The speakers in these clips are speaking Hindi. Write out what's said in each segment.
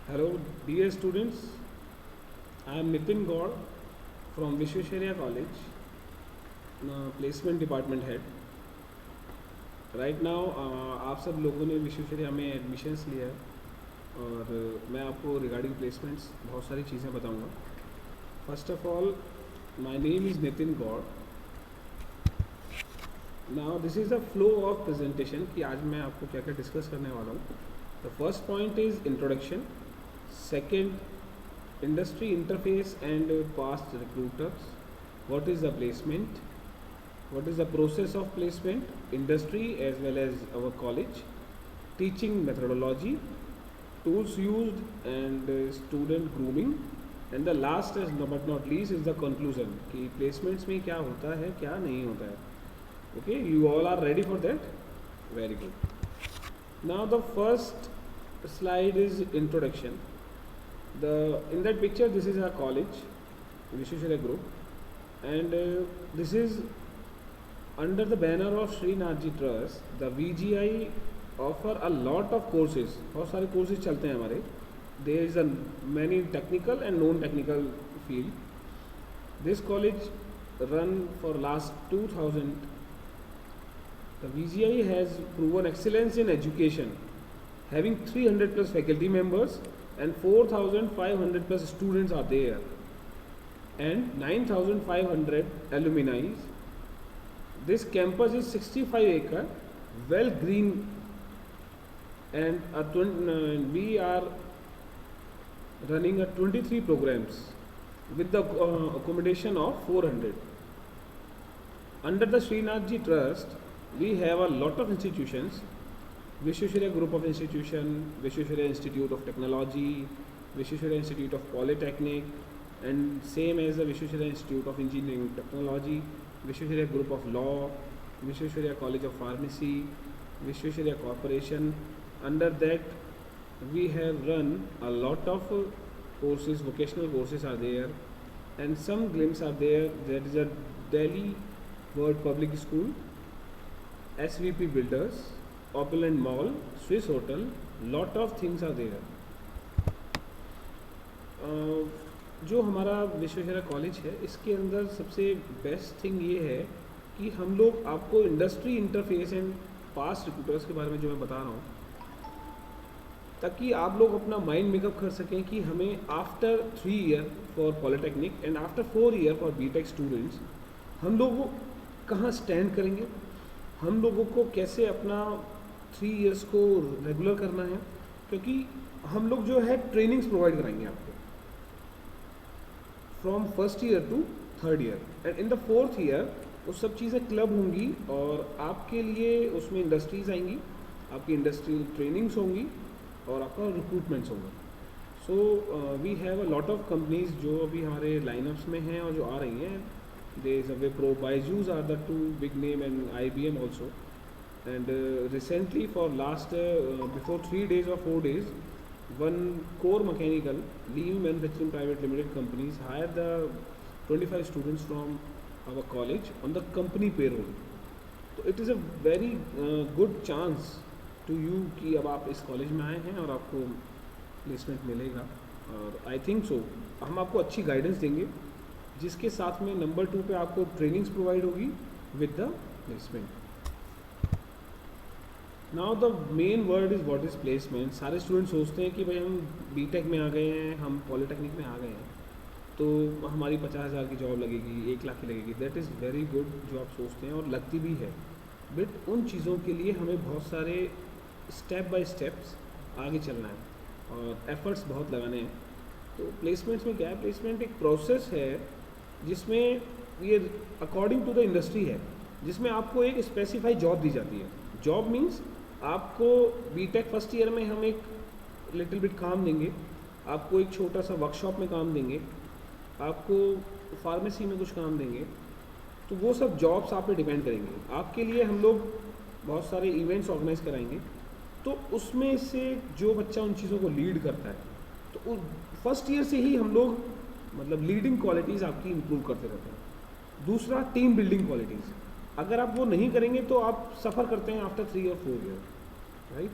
Hello, dear students. I am Nitin Gaur from Vishwesvaraya College, placement department head. Right now, आप सब लोगों ने विश्वेश्वरैया में एडमिशन्स लिया है और मैं आपको रिगार्डिंग प्लेसमेंट्स बहुत सारी चीज़ें बताऊंगा. First of all, my name is Nitin Gaur. Now this is the flow of presentation कि आज मैं आपको क्या क्या डिस्कस करने वाला हूँ. The first point is introduction. Second, industry interface and past recruiters. What is the placement? What is the process of placement? Industry as well as our college. Teaching methodology, tools used and student grooming. And the last but not least is the conclusion कि placements में क्या होता है क्या नहीं होता है. Okay, you all are ready for that? Very good. Now the first slide is introduction. In that picture, this is our college, Vishwesvaraya Group, and this is under the banner of Srinathji Trust. The VGI offer a lot of courses. बहुत सारे courses चलते हैं हमारे. There is a many technical and non-technical field. This college run for last 2000. The VGI has proven excellence in education, having 300 plus faculty members. And 4,500 plus students are there and 9,500 alumni. This campus is 65 acre, well green, and we are running 23 programs with the accommodation of 400. Under the Srinathji Trust, we have a lot of institutions. Vishwesvaraya Group of Institution, Vishwesvaraya Institute of Technology, Vishwesvaraya Institute of Polytechnic, and same as the Vishwesvaraya Institute of Engineering Technology, Vishwesvaraya Group of Law, Vishwesvaraya College of Pharmacy, Vishwesvaraya Corporation. Under that, we have run a lot of courses, vocational courses are there, and some glimpse are there. There is a Delhi World Public School, SVP Builders, Opulent Mall, Swiss Hotel, lot of things are there. जो हमारा विश्वेश्वरैया कॉलेज है इसके अंदर सबसे बेस्ट थिंग ये है कि हम लोग आपको industry interface and past recruiters के बारे में जो मैं बता रहा हूँ ताकि आप लोग अपना माइंड मेकअप कर सकें कि हमें after 3 year for polytechnic and after 4 year for BTech students हम लोग कहाँ स्टैंड करेंगे, हम लोगों को कैसे अपना 3 इयर्स को रेगुलर करना है, क्योंकि हम लोग जो है ट्रेनिंग्स प्रोवाइड कराएंगे आपको from first year to third year and in the fourth year वो सब चीज़ें क्लब होंगी और आपके लिए उसमें इंडस्ट्रीज आएंगी, आपकी इंडस्ट्रियल ट्रेनिंग्स होंगी और आपका रिक्रूटमेंट्स होगा. So we have a lot of companies जो अभी हमारे लाइनअप्स में हैं और जो आ रही हैं. There is a Wipro, Byju's are the 2 big name and IBM also. And recently for last before 3 days or 4 days, one core mechanical Lean Manufacturing Private Limited companies hired the 25 students from our college on the company payroll. So it is a very good chance to you कि अब आप इस कॉलेज में आए हैं और आपको प्लेसमेंट मिलेगा और आई थिंक सो हम आपको अच्छी गाइडेंस देंगे जिसके साथ में नंबर 2 पे आपको ट्रेनिंग्स प्रोवाइड होगी with the placement. Now the main word is what is placement. सारे स्टूडेंट सोचते हैं कि भाई हम बीटेक में आ गए हैं, हम पॉलिटेक्निक में आ गए हैं तो हमारी 50,000 की जॉब लगेगी, 1 लाख की लगेगी. दैट इज़ वेरी गुड जो आप सोचते हैं और लगती भी है, बट उन चीज़ों के लिए हमें बहुत सारे स्टेप बाय स्टेप्स आगे चलना है और एफर्ट्स बहुत लगाने हैं. तो प्लेसमेंट्स में क्या है, प्लेसमेंट एक प्रोसेस है जिसमें ये अकॉर्डिंग टू द इंडस्ट्री है, जिसमें आपको एक स्पेसिफाई जॉब दी जाती है. जॉब मीन्स आपको बीटेक फर्स्ट ईयर में हम एक लिटिल बिट काम देंगे, आपको एक छोटा सा वर्कशॉप में काम देंगे, आपको फार्मेसी में कुछ काम देंगे. तो वो सब जॉब्स आप पे डिपेंड करेंगे. आपके लिए हम लोग बहुत सारे इवेंट्स ऑर्गेनाइज कराएंगे तो उसमें से जो बच्चा उन चीज़ों को लीड करता है तो फर्स्ट ईयर से ही हम लोग मतलब लीडिंग क्वालिटीज़ आपकी इम्प्रूव करते रहते हैं. दूसरा, टीम बिल्डिंग क्वालिटीज़. अगर आप वो नहीं करेंगे तो आप सफ़र करते हैं आफ्टर 3 और 4 ईयर, राइट.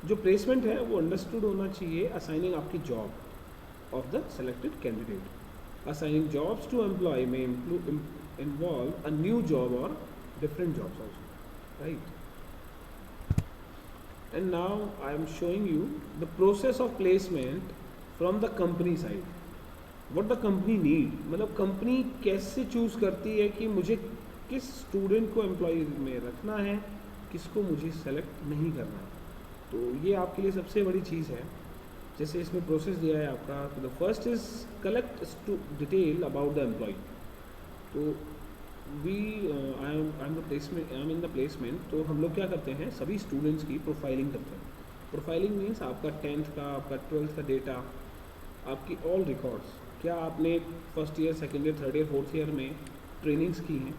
जो प्लेसमेंट है वो अंडरस्टूड होना चाहिए असाइनिंग आपकी job of the selected candidate. Assigning jobs to employ में involve a new job or different jobs also, right? And now I am showing you the process of placement from the company side. What the company need, मतलब कंपनी कैसे चूज़ करती है कि मुझे किस स्टूडेंट को एम्प्लॉय में रखना है, किसको मुझे सेलेक्ट नहीं करना है। तो ये आपके लिए सबसे बड़ी चीज़ है। जैसे इसमें प्रोसेस दिया है आपका, तो the first is collect detail about the employ. तो I am in the placement, तो हम लोग क्या करते हैं, सभी स्टूडेंट्स की प्रोफाइलिंग करते हैं। प्रोफाइलिंग मीन्स आपका 10th का, आपका 12th का डेटा, आपकी ऑल रिकॉर्ड्स, क्या आपने first year, second year, third year, fourth year में ट्रेनिंग्स की हैं,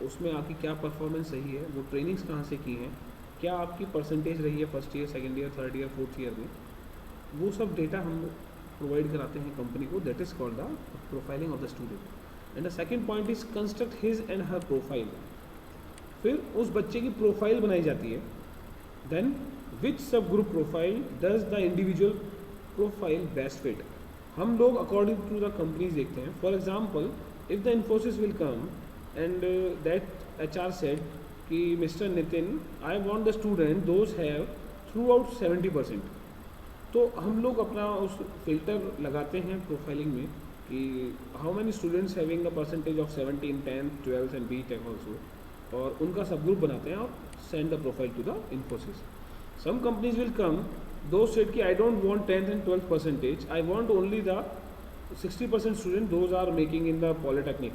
उसमें आपकी क्या परफॉर्मेंस रही है, वो ट्रेनिंग्स कहाँ से की हैं, क्या आपकी परसेंटेज रही है first year, second year, third year, fourth year में, वो सब डेटा हम प्रोवाइड कराते हैं कंपनी को। That is called the profiling of the student. And the second point is construct his and her profile. फिर उस बच्चे की प्रोफाइल बनाई जाती है। Then which sub group profile does the individual profile best fit. हम लोग अकॉर्डिंग टू द कंपनीज देखते हैं। For example, if the Infosys will come and that HR said कि mister Nitin, I want the student those have throughout 70%, तो हम लोग अपना उस फिल्टर लगाते हैं प्रोफाइलिंग में कि how many students having a percentage of 17, 10th, 12th and BTech also, और उनका सब ग्रुप बनाते हैं और send the profile to the Infosys. Some companies will come, दो सेट कि I don't want 10th and 12th percentage, I want only the 60% student those are making in the polytechnic,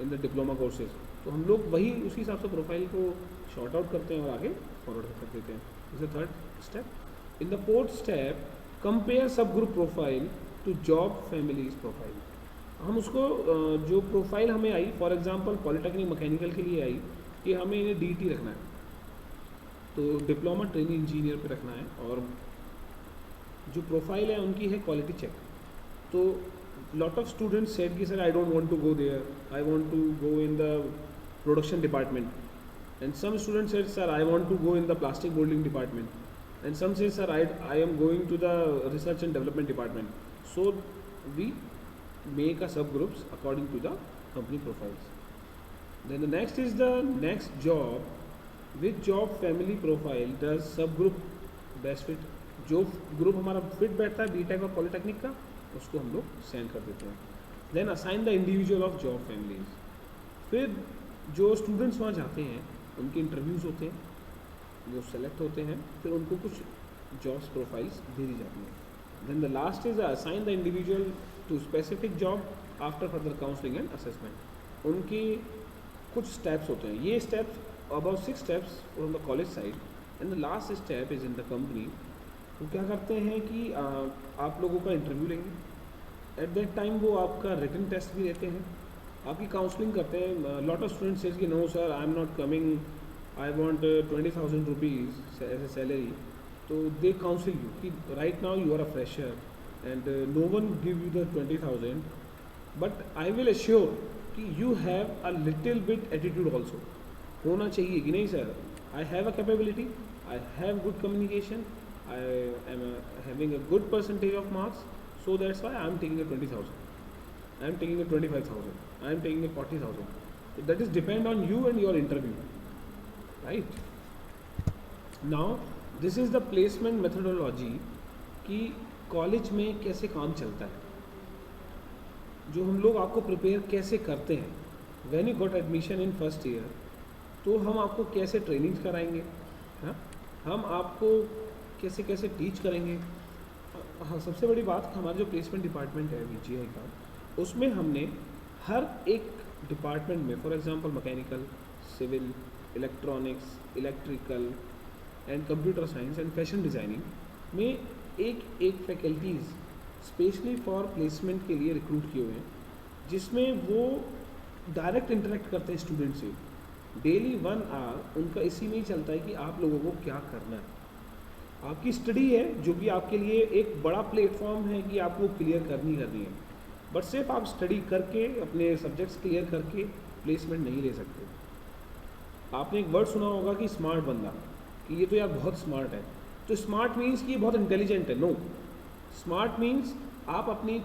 in the diploma courses. तो हम लोग वही उसी हिसाब से प्रोफाइल को शॉर्ट आउट करते हैं और आगे फॉरवर्ड कर देते हैं। Is the third step. In the fourth step, compare sub group profile to job families profile. हम उसको जो प्रोफाइल हमें आई, फॉर एग्जांपल पॉलिटेक्निक मैकेनिकल के लिए आई कि हमें इन्हें DT रखना है, तो डिप्लोमा ट्रेनिंग इंजीनियर पे रखना है, और जो प्रोफाइल है उनकी है क्वालिटी चेक। तो लॉट ऑफ स्टूडेंट्स सेड कि sir I don't want to go there, I want to go in the production department, and some students said sir I want to go in the plastic moulding department, and some say sir I am going to the research and development department. So we make a subgroups according to the company profiles. Then the next is the next job, which job family profile does subgroup best fit। जो ग्रुप हमारा फिट बैठता है BTech और पॉलिटेक्निक का, उसको हम लोग सेंड कर देते हैं। Then assign the individual of job families. फिर जो स्टूडेंट्स वहाँ जाते हैं उनके इंटरव्यूज़ होते हैं, वो सेलेक्ट होते हैं, फिर उनको कुछ जॉब्स प्रोफाइल्स दे दी जाती हैं। Then the last is assign the individual to specific job after further counselling and assessment. उनकी कुछ स्टेप्स होते हैं, ये steps about 6 steps from the college side, and the last step is in the company. वो क्या करते हैं कि आप लोगों का इंटरव्यू लेंगे, एट दैट टाइम वो आपका रिटन टेस्ट भी लेते हैं, आपकी काउंसलिंग करते हैं। लॉट ऑफ स्टूडेंट्स सेज कि no sir I am not coming, I want 20,000 rupees as a salary, so they counsel you कि right now you are a fresher and no one give you the 20,000, but I will assure कि you have a little bit attitude also होना चाहिए कि नहीं sir, I have a capability, I have good communication, I am having a good percentage of marks, so that's why I am taking a 20,000, I am taking a 25,000, I am taking a 40,000. So that is depend on you and your interview. Right now this is the placement methodology कि कॉलेज में कैसे काम चलता है, जो हम लोग आपको प्रिपेयर कैसे करते हैं। When you got admission in first year, तो हम आपको कैसे ट्रेनिंग्स कराएंगे, हाँ, हम आपको कैसे कैसे टीच करेंगे। हाँ, सबसे बड़ी बात, हमारा जो प्लेसमेंट डिपार्टमेंट है VGI का, उसमें हमने हर एक डिपार्टमेंट में, for example mechanical, civil, electronics, electrical and computer science and fashion designing में एक फैकल्टीज़ स्पेशली फॉर प्लेसमेंट के लिए रिक्रूट किए हुए हैं, जिसमें वो डायरेक्ट इंटरेक्ट करते हैं स्टूडेंट से। डेली 1 आवर उनका इसी में ही चलता है कि आप लोगों को क्या करना है। आपकी स्टडी है जो कि आपके लिए एक बड़ा प्लेटफॉर्म है कि आपको क्लियर करनी है, बट सिर्फ आप स्टडी करके अपने सब्जेक्ट्स क्लियर करके प्लेसमेंट नहीं ले सकते। आपने एक वर्ड सुना होगा कि स्मार्ट बंदा, कि ये तो यार बहुत स्मार्ट है, तो स्मार्ट मीन्स कि ये बहुत इंटेलिजेंट है, नो। स्मार्ट मीन्स आप अपनी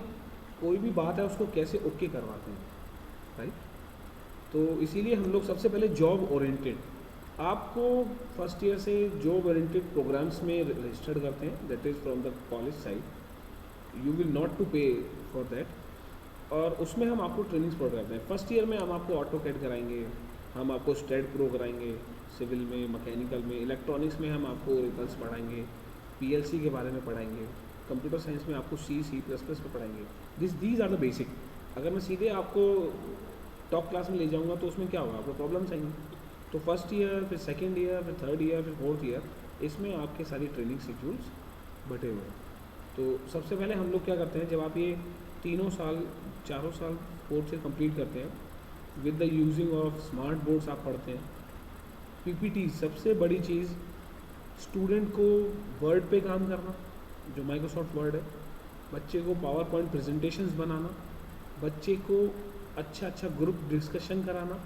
कोई भी बात है उसको कैसे ओके करवाते हैं, राइट। तो इसीलिए हम लोग सबसे पहले जॉब ओरिएंटेड, आपको फर्स्ट ईयर से जॉब ओरिएंटेड प्रोग्राम्स में रजिस्टर्ड करते हैं, that is from the college side, you will not to pay for that. और उसमें हम आपको ट्रेनिंग्स प्रोवाइड करते हैं। फर्स्ट ईयर में हम आपको ऑटो कैड कराएंगे, हम आपको स्टेड प्रो कराएंगे, सिविल में, मैकेनिकल में, इलेक्ट्रॉनिक्स में हम आपको रिकल्स पढ़ाएंगे, पीएलसी के बारे में पढ़ाएंगे, कंप्यूटर साइंस में आपको C++ में पढ़ाएंगे। These are the basic. अगर मैं सीधे आपको टॉप क्लास में ले जाऊंगा तो उसमें क्या होगा, आपको प्रॉब्लम्स आएंगी। तो फर्स्ट ईयर, फिर सेकेंड ईयर, फिर थर्ड ईयर, फिर फोर्थ ईयर, इसमें आपके सारी ट्रेनिंग शेड्यूल्स बटे हुए हैं। तो सबसे पहले हम लोग क्या करते हैं, जब आप ये तीनों साल, चारों साल कोर्स से कंप्लीट करते हैं, with the using of smart boards आप पढ़ते हैं, पीपीटी, सबसे बड़ी चीज़ स्टूडेंट को वर्ड पे काम करना, जो माइक्रोसॉफ्ट वर्ड है, बच्चे को पावर पॉइंट प्रेजेंटेशंस बनाना, बच्चे को अच्छा ग्रुप डिस्कशन कराना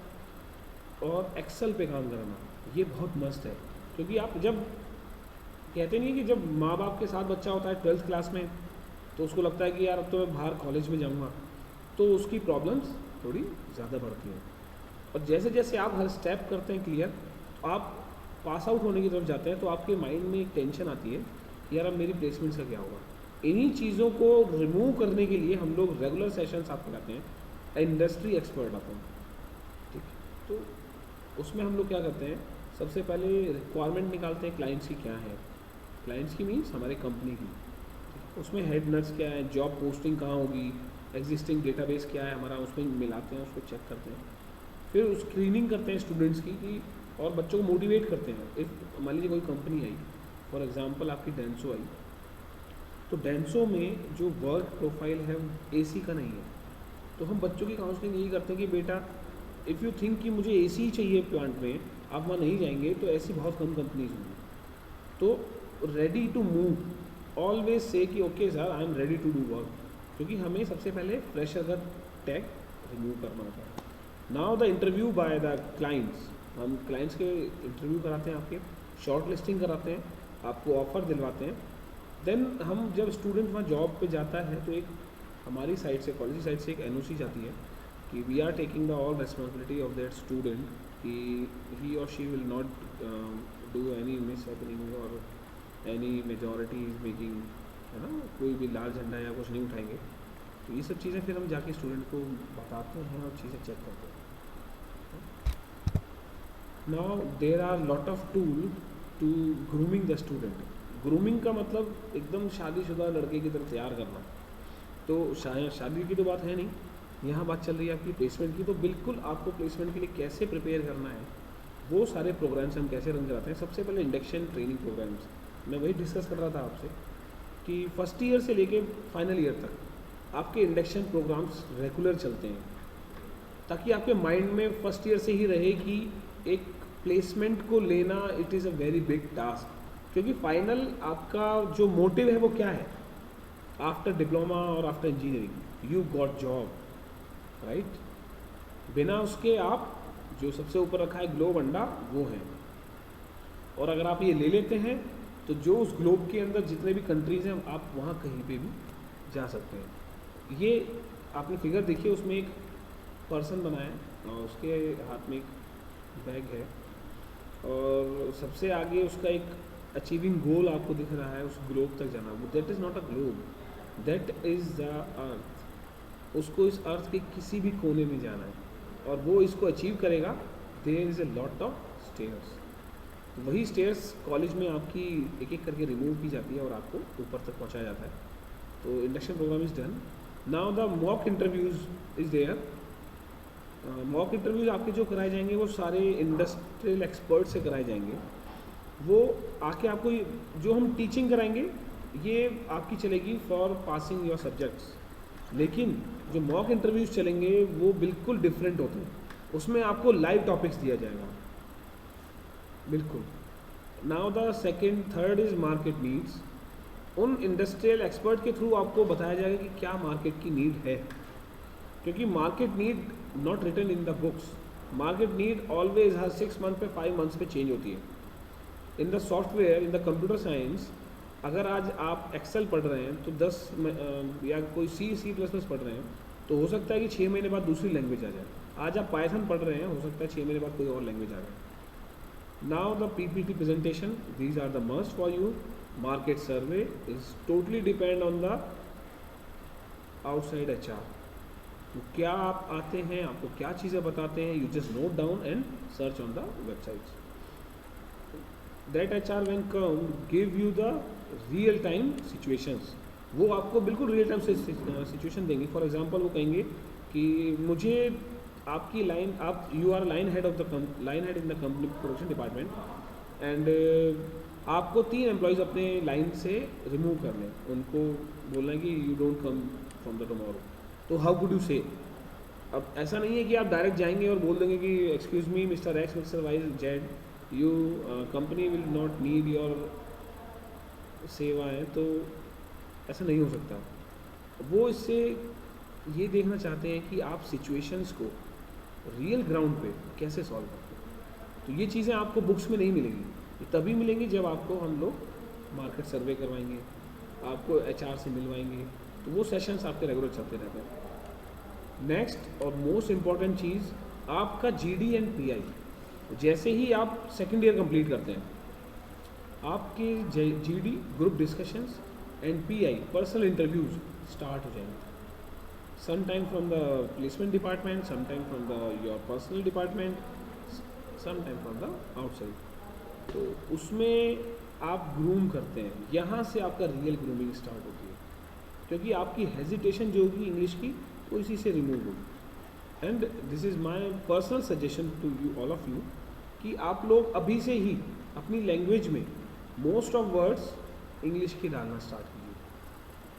और एक्सेल पे काम कराना, ये बहुत मस्त है। क्योंकि आप जब कहते नहीं कि जब माँ बाप के साथ बच्चा होता है 12th क्लास में, तो उसको लगता है कि यार अब तो मैं बाहर कॉलेज में जाऊँगा, तो उसकी प्रॉब्लम्स थोड़ी ज़्यादा बढ़ती हैं। और जैसे जैसे आप हर स्टेप करते हैं क्लियर, आप पास आउट होने की तरफ जाते हैं, तो आपके माइंड में एक टेंशन आती है, यार अब मेरी प्लेसमेंट्स का क्या होगा। इन्हीं चीज़ों को रिमूव करने के लिए हम लोग रेगुलर सेशंस आपको कराते हैं, इंडस्ट्री एक्सपर्ट आते हैं, ठीक है। तो उसमें हम लोग क्या करते हैं, सबसे पहले रिक्वायरमेंट निकालते हैं क्लाइंट्स की क्या है, क्लाइंट्स की मीन्स हमारे कंपनी की, उसमें हेड नट्स क्या है, जॉब पोस्टिंग कहाँ होगी, एग्जिस्टिंग डेटाबेस क्या है हमारा, उसमें मिलाते हैं, उसको चेक करते हैं। फिर स्क्रीनिंग करते हैं स्टूडेंट्स की और बच्चों को मोटिवेट करते हैं। इफ मान लीजिए कोई कंपनी आई, फॉर एग्जांपल आपकी डेंसो आई, तो डेंसो में जो वर्क प्रोफाइल है एसी का नहीं है, तो हम बच्चों की काउंसलिंग यही करते हैं कि बेटा इफ़ यू थिंक कि मुझे एसी ही चाहिए प्लांट में, आप वहाँ नहीं जाएंगे, तो ऐसी बहुत कम कंपनीज होंगी। तो ready to move, always say कि okay sir I am ready to do work, क्योंकि हमें सबसे पहले फ्रेशर का टैग रिमूव करना होता है। Now the interview by the clients, हम क्लाइंट्स के इंटरव्यू कराते हैं, आपके शॉर्ट लिस्टिंग कराते हैं, आपको ऑफ़र दिलवाते हैं। देन हम जब स्टूडेंट वहाँ जॉब पे जाता है, तो एक हमारी साइड से, कॉलेज साइड से एक एनओसी जाती है कि we are taking the all responsibility of that student, कि ही और she will not do any miss happening और एनी मेजॉरिटी इज मेकिंग, है ना, कोई भी लाल झंडा या कुछ नहीं उठाएंगे। तो ये सब चीज़ें फिर हम जाके स्टूडेंट को बताते हैं और चीज़ें चेक करते हैं। Now there are lot of tool to grooming the student. Grooming का मतलब एकदम शादीशुदा लड़के की तरफ तैयार करना, तो शादी की तो बात है नहीं, यहाँ बात चल रही है आपकी प्लेसमेंट की। तो बिल्कुल आपको प्लेसमेंट के लिए कैसे प्रिपेयर करना है, वो सारे प्रोग्राम्स हम कैसे रन कराते हैं। सबसे पहले इंडक्शन ट्रेनिंग प्रोग्राम्स, मैं वही डिस्कस कर रहा था आपसे कि फर्स्ट ईयर से लेके फाइनल ईयर तक आपके इंडक्शन प्रोग्राम्स रेगुलर चलते हैं, ताकि आपके माइंड में फर्स्ट ईयर से ही रहे कि एक प्लेसमेंट को लेना it is a very big task. क्योंकि फाइनल आपका जो मोटिव है वो क्या है, आफ्टर डिप्लोमा और after engineering you got job, right. बिना उसके आप जो सबसे ऊपर रखा है ग्लोब अंडा वो है, और अगर आप ये ले लेते हैं तो जो उस ग्लोब के अंदर जितने भी कंट्रीज़ हैं आप वहाँ कहीं पे भी जा सकते हैं। ये आपने फिगर देखिए, उसमें एक पर्सन बनाया है और उसके हाथ में एक बैग है और सबसे आगे उसका एक अचीविंग गोल आपको दिख रहा है, उस ग्लोब तक जाना। That is not a globe, that is the earth. उसको इस अर्थ के किसी भी कोने में जाना है और वो इसको अचीव करेगा। There is a lot of stairs, तो वही स्टेयर्स कॉलेज में आपकी एक एक करके रिमूव की जाती है और आपको ऊपर तक पहुंचाया जाता है। तो induction programme is done. Now the mock interviews is there. Mock interviews आपके जो कराए जाएंगे वो सारे इंडस्ट्रियल एक्सपर्ट से कराए जाएंगे। वो आके आपको जो हम टीचिंग कराएंगे ये आपकी चलेगी फॉर पासिंग योर सब्जेक्ट्स, लेकिन जो मॉक इंटरव्यूज़ चलेंगे वो बिल्कुल डिफरेंट होते हैं। उसमें आपको लाइव टॉपिक्स दिया जाएगा, बिल्कुल। Now the second third is market needs. उन इंडस्ट्रियल एक्सपर्ट के थ्रू आपको बताया जाएगा कि क्या मार्केट की नीड है, क्योंकि market need not written in the books. Market need always हर 6 मंथ पे 5 मंथ्स पे चेंज होती है। In the software, in the computer science, अगर आज आप एक्सेल पढ़ रहे हैं तो 10 या कोई सी प्लस प्लस पढ़ रहे हैं तो हो सकता है कि 6 महीने बाद दूसरी लैंग्वेज आ जाए। आज आप पाइथन पढ़ रहे हैं, हो सकता है 6 महीने बाद कोई और लैंग्वेज आ जाए। Now the PPT presentation, these are the must for you. Market survey is totally depend on the outside HR. तो क्या आप आते हैं, आपको क्या चीज़ें बताते हैं, you just note down and search on the websites. That HR when come give you the real time situations, वो आपको बिल्कुल रियल टाइम सिचुएशन देंगे। फॉर एग्जांपल वो कहेंगे कि मुझे आपकी लाइन, आप you are line head in the company production department and आपको 3 एम्प्लॉयज़ अपने लाइन से रिमूव करने, उनको बोलना है कि you don't come from the tomorrow. तो हाउ कुड यू से? अब ऐसा नहीं है कि आप डायरेक्ट जाएंगे और बोल देंगे कि excuse me mister X, mister Y Z, you company will not need your सेवाएं, तो ऐसा नहीं हो सकता। वो इससे ये देखना चाहते हैं कि आप सिचुएशंस को रियल ग्राउंड पे कैसे सॉल्व करते हैं। तो ये चीज़ें आपको बुक्स में नहीं मिलेंगी, ये तभी मिलेंगी जब आपको हम लोग मार्केट सर्वे करवाएंगे, आपको एचआर से मिलवाएंगे, तो वो सेशंस आपके रेगुलर चलते रहते हैं। नेक्स्ट और मोस्ट इम्पॉर्टेंट चीज़, आपका जीडी एंड पीआई, जैसे ही आप सेकेंड ईयर कंप्लीट करते हैं, आपके GD group discussions and PI personal interviews start हो जाएंगे। Some time from the placement department, some time from the your personal department, some time from the outside. तो उसमें आप ग्रूम करते हैं, यहाँ से आपका रियल ग्रूमिंग स्टार्ट होती है, क्योंकि आपकी हेजिटेशन जो होगी इंग्लिश की वो इसी से रिमूव होगी। And this is my personal suggestion to you all of you कि आप लोग अभी से ही अपनी लैंग्वेज में मोस्ट ऑफ वर्ड्स इंग्लिश के डालना स्टार्ट कीजिए।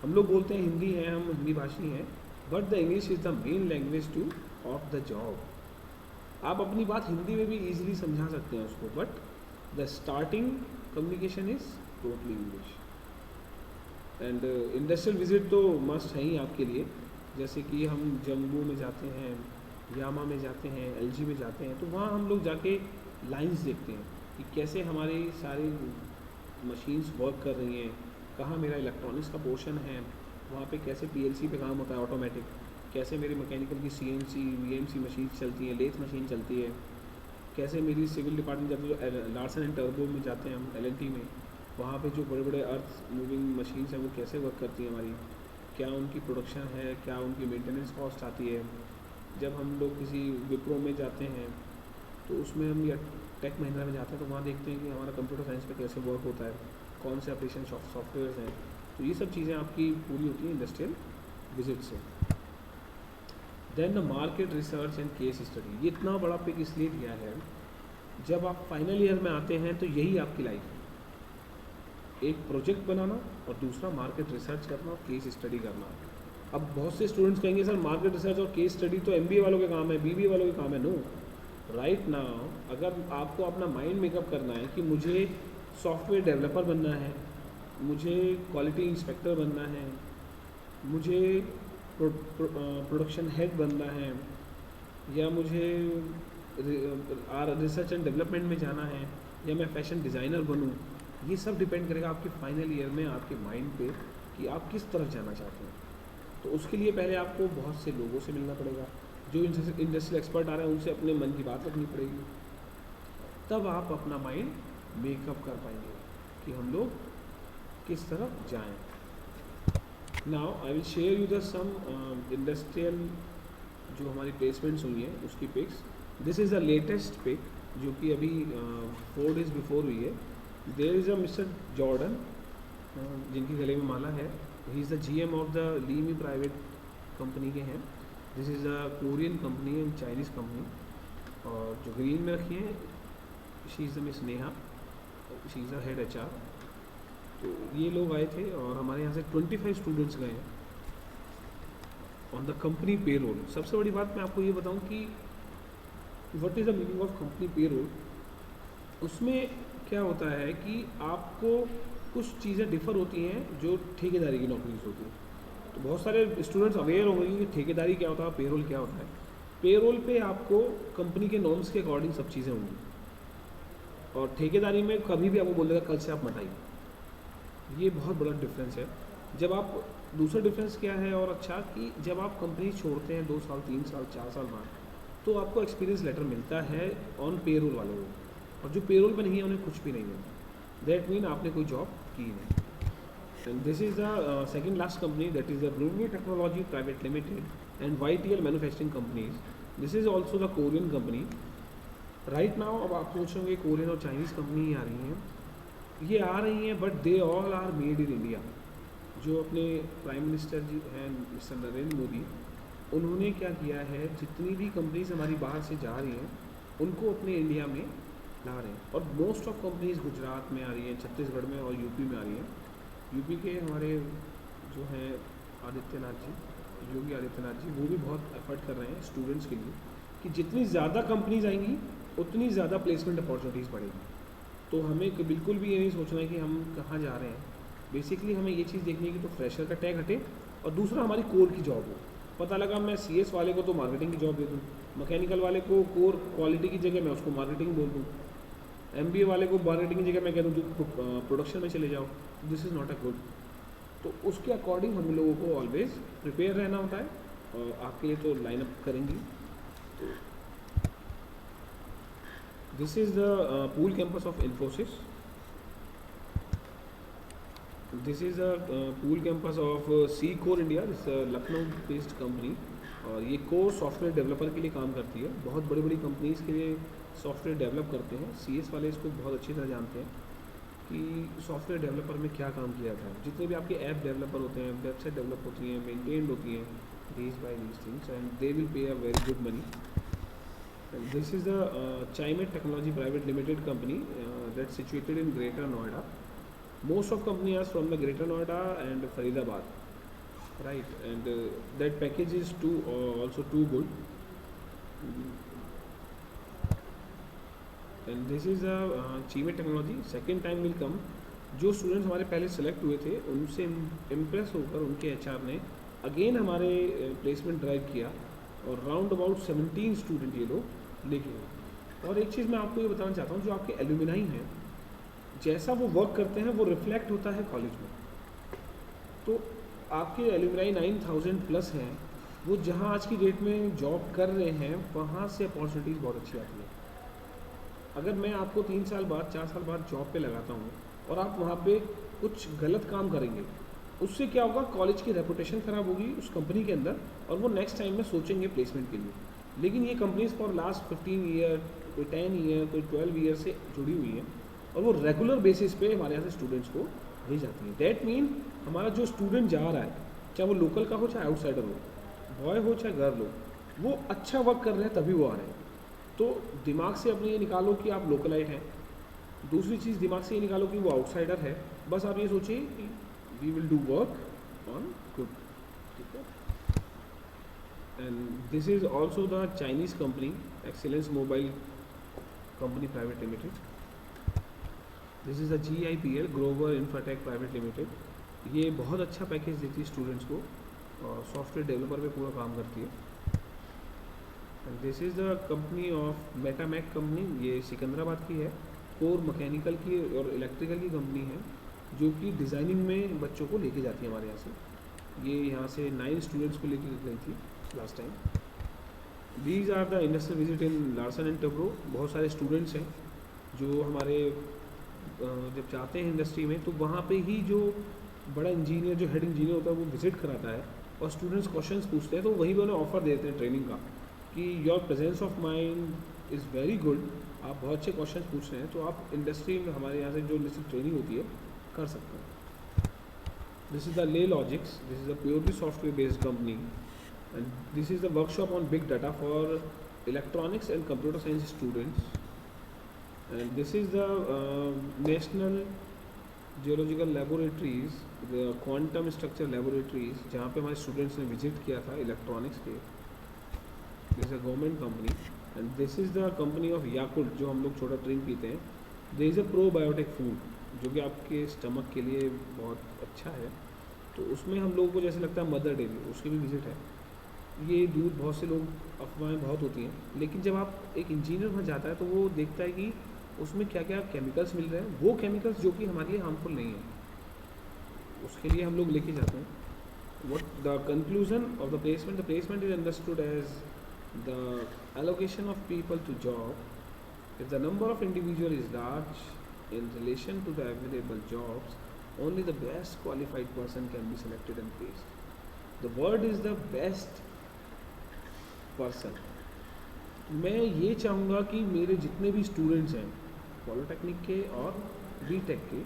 हम लोग बोलते हैं हिंदी है, हम हिंदी भाषी हैं, but the English is the main language two of the job. आप अपनी बात हिंदी में भी ईजिली समझा सकते हैं उसको, but the starting communication is totally English. And industrial visit तो मस्ट है ही आपके लिए, जैसे कि हम जम्मू में जाते हैं, यामा में जाते हैं, एलजी में जाते हैं, तो वहाँ हम लोग जाके लाइंस देखते हैं कि कैसे हमारी सारी मशीन्स वर्क कर रही हैं, कहाँ मेरा इलेक्ट्रॉनिक्स का पोर्शन है, वहाँ पे कैसे पीएलसी पे काम होता है ऑटोमेटिक, कैसे मेरी मैकेनिकल की सीएनसी वीएमसी मशीन चलती हैं, लेथ मशीन चलती है, कैसे मेरी सिविल डिपार्टमेंट जाते हैं, लार्सन एंड टर्बो में जाते हैं हम एलएनटी में, वहाँ पे जो बड़े बड़े अर्थ मूविंग मशीन्स हैं वो कैसे वर्क करती हैं हमारी, क्या उनकी प्रोडक्शन है, क्या उनकी मेंटेनेंस कॉस्ट आती है। जब हम लोग किसी विप्रो में जाते हैं तो उसमें हम या टेक महिंद्रा में जाते हैं तो वहाँ देखते हैं कि हमारा कंप्यूटर साइंस पे कैसे वर्क होता है, कौन से एप्लीकेशन सॉफ्टवेयर हैं। तो ये सब चीज़ें आपकी पूरी होती हैं इंडस्ट्रियल विजिट से। Then the market research and case study, ये इतना बड़ा पिक इसलिए दिया है, जब आप फाइनल ईयर में आते हैं तो यही आपकी लाइफ है, एक प्रोजेक्ट बनाना और दूसरा मार्केट रिसर्च करना और केस स्टडी करना। अब बहुत से स्टूडेंट्स कहेंगे सर मार्केट रिसर्च और केस स्टडी तो एमबीए वालों के काम है, बीबीए वालों के काम है। नो, राइट नाउ अगर आपको अपना माइंड मेकअप करना है कि मुझे सॉफ्टवेयर डेवलपर बनना है, मुझे क्वालिटी इंस्पेक्टर बनना है, मुझे प्रोडक्शन हेड बनना है, या मुझे रिसर्च एंड डेवलपमेंट में जाना है, या मैं फैशन डिज़ाइनर बनूं, ये सब डिपेंड करेगा आपके फाइनल ईयर में आपके माइंड पे कि आप किस तरफ जाना चाहते हैं। तो उसके लिए पहले आपको बहुत से लोगों से मिलना पड़ेगा, जो इंडस्ट्रियल एक्सपर्ट आ रहे हैं उनसे अपने मन की बात रखनी पड़ेगी, तब आप अपना माइंड मेकअप कर पाएंगे कि हम लोग किस तरफ जाएं। Now I will share you the some industrial जो हमारी प्लेसमेंट्स हुई हैं उसकी pics. This is the latest pic जो कि अभी 4 days बिफोर हुई है। There is a mister Jordan जिनकी गले में माला है, he is the GM of the Limi private company के हैं। This is a Korean company and Chinese company, और जो ग्रीन में रखी है she is the miss Neha, she is the head HR. तो ये लोग आए थे और हमारे यहाँ से 25 स्टूडेंट्स गए हैं ऑन द कंपनी पेरोल। सबसे बड़ी बात मैं आपको ये बताऊँ कि what is the meaning of company payroll. उसमें क्या होता है कि आपको कुछ चीज़ें डिफ़र होती हैं जो ठेकेदारी की नौकरी से होती है। तो बहुत सारे स्टूडेंट्स अवेयर होंगे कि ठेकेदारी क्या होता है, पेरोल क्या होता है। पेरोल पे आपको कंपनी के नॉर्म्स के अकॉर्डिंग सब चीज़ें होंगी। और ठेकेदारी में कभी भी आपको बोल देगा कल से आप मत आइए। ये बहुत बड़ा डिफरेंस है। जब आप दूसरा डिफरेंस क्या है और अच्छा कि जब आप कंपनी छोड़ते हैं 2 साल 3 साल 4 साल बाद, तो आपको एक्सपीरियंस लेटर मिलता है ऑन पेरोल वालों को, और जो पेरोल पे नहीं है उन्हें कुछ भी नहीं मिलता। दैट मीन आपने कोई जॉब की नहीं। And this is the second last company, that is the Brunvee technology private limited and YTL manufacturing companies. This is also the Korean company. Right now अब आप सोचोगे कोरियन और चाइनीज़ कंपनी ही आ रही हैं, ये आ रही हैं, but they all are made in India. जो अपने प्राइम मिनिस्टर जी हैं मिस्टर नरेंद्र मोदी, उन्होंने क्या किया है, जितनी भी कंपनीज हमारी बाहर से जा रही हैं उनको अपने इंडिया में ला रहे हैं। और मोस्ट ऑफ कंपनीज गुजरात में आ रही हैं, छत्तीसगढ़ में और यूपी में आ रही हैं। यूपी के हमारे जो हैं आदित्यनाथ जी, योगी आदित्यनाथ जी, वो भी बहुत एफर्ट कर रहे हैं स्टूडेंट्स के लिए कि जितनी ज़्यादा कंपनीज आएंगी उतनी ज़्यादा प्लेसमेंट अपॉर्चुनिटीज़ बढ़ेगी। तो हमें बिल्कुल भी ये नहीं सोचना है कि हम कहाँ जा रहे हैं। बेसिकली हमें ये चीज़ देखनी है कि तो फ्रेशर का टैग हटे, और दूसरा हमारी कोर की जॉब हो। पता लगा मैं CS वाले को तो मार्केटिंग की जॉब दे दूँ, मैकेनिकल वाले को कोर क्वालिटी की जगह मैं उसको मार्केटिंग बोल दूँ, MBA वाले को मार्केटिंग की जगह मैं कह दूँ जो प्रोडक्शन में चले जाओ। This is not a good. तो उसके अकॉर्डिंग हम लोगों को ऑलवेज प्रिपेयर रहना होता है, और आपके लिए तो लाइन अप करेंगी। This is the pool campus of Infosys. This is a pool campus of C core India, this Lucknow based company, और ये कोर सॉफ्टवेयर डेवलपर के लिए काम करती है। बहुत बड़ी बड़ी कंपनीज़ के लिए सॉफ्टवेयर डेवलप करते हैं। CS वाले इसको बहुत अच्छी तरह जानते हैं कि सॉफ्टवेयर डेवलपर में क्या काम किया जाता है। जितने भी आपके ऐप डेवलपर होते हैं, वेबसाइट डेवलप होती हैं, मेंटेन्ड होती हैं, these by these things, and they will pay a very good money. And this is the Chimet Technology Private Limited company that's situated in Greater Noida. Most of company are from the Greater Noida and Faridabad, right? And that package is also too good. And this is the Chimet Technology. Second time will come. जो स्टूडेंट्स हमारे पहले सेलेक्ट हुए थे उनसे इम्प्रेस होकर उनके HR ने अगेन हमारे प्लेसमेंट ड्राइव किया, और राउंड अबाउट 17 स्टूडेंट ये लोग लेके गए। और एक चीज़ मैं आपको ये बताना चाहता हूँ, जो आपके एल्यूमिनाई हैं, जैसा वो वर्क करते हैं वो रिफ्लेक्ट होता है कॉलेज में। तो आपके एल्यूमिनाई 9000 प्लस हैं, वो जहाँ आज की डेट में जॉब कर रहे हैं वहाँ से अपॉर्चुनिटीज़ बहुत अच्छी आती है। अगर मैं आपको 3 साल बाद 4 साल बाद जॉब पे लगाता हूँ और आप वहाँ पे कुछ गलत काम करेंगे, उससे क्या होगा, कॉलेज की रेपुटेशन ख़राब होगी उस कंपनी के अंदर, और वो नेक्स्ट टाइम में सोचेंगे प्लेसमेंट के लिए। लेकिन ये कंपनीज फॉर लास्ट 15 ईयर, कोई 10 ईयर, कोई 12 ईयर से जुड़ी हुई हैं, और वो रेगुलर बेसिस पे हमारे यहाँ से स्टूडेंट्स को भेज जाती हैं। दैट मीन हमारा जो स्टूडेंट जा रहा है, चाहे वो लोकल का हो चाहे आउटसाइडर हो, बॉय हो चाहे गर्ल हो, वो अच्छा वर्क कर रहे हैं तभी वो आ रहे हैं। तो दिमाग से अपने ये निकालो कि आप लोकलाइट हैं। दूसरी चीज़ दिमाग से ये निकालो कि वो आउटसाइडर है। बस आप ये सोचिए कि we will do work on good, ठीक है। And this is also the Chinese company excellence mobile company private limited. This is the GIPL global infratech private limited. ये बहुत अच्छा पैकेज देती है स्टूडेंट्स को, और सॉफ्टवेयर डेवलपर पे पूरा काम करती है। And this is the company of Metamac company, ये सिकंदराबाद की है। कोर मैकेनिकल की और इलेक्ट्रिकल की कंपनी है, जो कि डिज़ाइनिंग में बच्चों को लेके जाती है हमारे यहाँ से। ये यहाँ से 9 स्टूडेंट्स को लेके गई थी last time. These are the industrial visit in Larsen and Toubro. बहुत सारे स्टूडेंट्स हैं जो हमारे जब जाते हैं इंडस्ट्री में, तो वहाँ पे ही जो बड़ा इंजीनियर, जो हेड इंजीनियर होता है, वो विजिट कराता है, और स्टूडेंट्स क्वेश्चंस पूछते हैं, तो वहीं पे उन्हें ऑफर देते हैं ट्रेनिंग का कि your presence of mind is very good, आप बहुत अच्छे क्वेश्चंस पूछ रहे हैं, तो आप इंडस्ट्री में हमारे यहाँ से जो इंडस्ट्री ट्रेनिंग होती है कर सकते हैं। दिस इज़ द ले logics, this is a purely software based company, and this is the workshop on big data for electronics and computer science students. And this is the national geological laboratories, the quantum structure laboratories, जहाँ पे हमारे स्टूडेंट्स ने विजिट किया था इलेक्ट्रॉनिक्स के। This is a government company. And this is the company of Yakult, जो हम लोग छोटा ड्रिंक पीते हैं। This is a probiotic food, जो कि आपके स्टमक के लिए बहुत अच्छा है। तो उसमें हम लोगों को जैसे लगता है मदर डेयरी, उसकी भी विजिट है। ये दूध, बहुत से लोग, अफवाहें बहुत होती हैं, लेकिन जब आप एक इंजीनियर वहाँ जाता है तो वो देखता है कि उसमें क्या क्या केमिकल्स मिल रहे हैं, वो केमिकल्स जो कि हमारे लिए हार्मफुल नहीं है, उसके लिए हम लोग लेके जाते हैं. What the conclusion of the placement? The placement is understood as the allocation of people to job. If the number of individual is large in relation to the available jobs, only the best qualified person can be selected and placed. The word is the best person. मैं ये चाहूँगा कि मेरे जितने भी स्टूडेंट्स हैं पॉलिटेक्निक के और बीटेक के,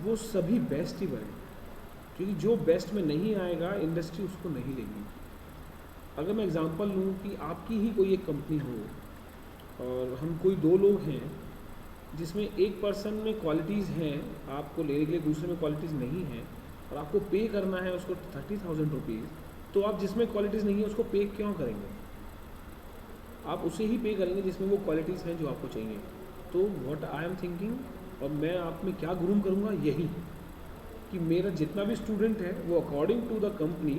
वो सभी बेस्ट ही बने, क्योंकि जो बेस्ट में नहीं आएगा इंडस्ट्री उसको नहीं लेगी. अगर मैं एग्जांपल लूँ कि आपकी ही कोई एक कंपनी हो और हम कोई दो लोग हैं जिसमें एक पर्सन में क्वालिटीज़ हैं आपको लेने के लिए, दूसरे में क्वालिटीज़ नहीं हैं, और आपको पे करना है उसको 30,000 रुपीज़, तो आप जिसमें क्वालिटीज़ नहीं है उसको पे क्यों करेंगे? आप उसे ही पे करेंगे जिसमें वो क्वालिटीज़ हैं जो आपको चाहिए. तो व्हाट आई एम थिंकिंग, और मैं आप में क्या ग्रूम करूँगा, यही कि मेरा जितना भी स्टूडेंट है वो according to the company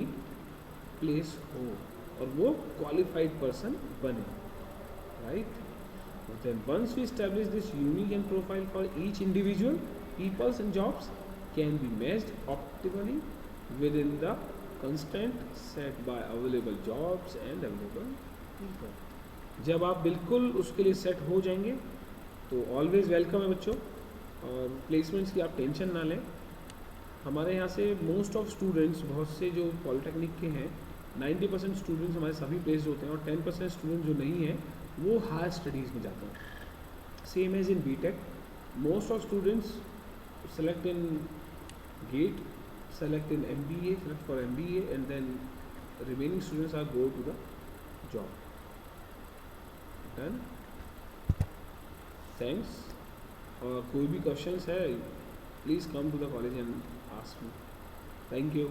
place हो और वो क्वालिफाइड पर्सन बने, right. Then once we establish this unique and profile for each individual, peoples and jobs can be matched optimally within the constraint set by available jobs and available people. जब आप बिल्कुल उसके लिए सेट हो जाएंगे तो ऑलवेज वेलकम है बच्चों. और प्लेसमेंट्स की आप टेंशन ना लें. हमारे यहाँ से मोस्ट ऑफ स्टूडेंट्स, बहुत से जो पॉलिटेक्निक के हैं, 90% स्टूडेंट्स हमारे सभी प्लेस्ड होते हैं और 10% स्टूडेंट जो नहीं हैं वो हायर स्टडीज़ में जाते हैं. Same as in BTech, most of students select in GATE, select in MBA, select for MBA, and then remaining students are go to the job. Done, thanks. और कोई भी क्वेश्चंस है please come to the college and ask me. Thank you.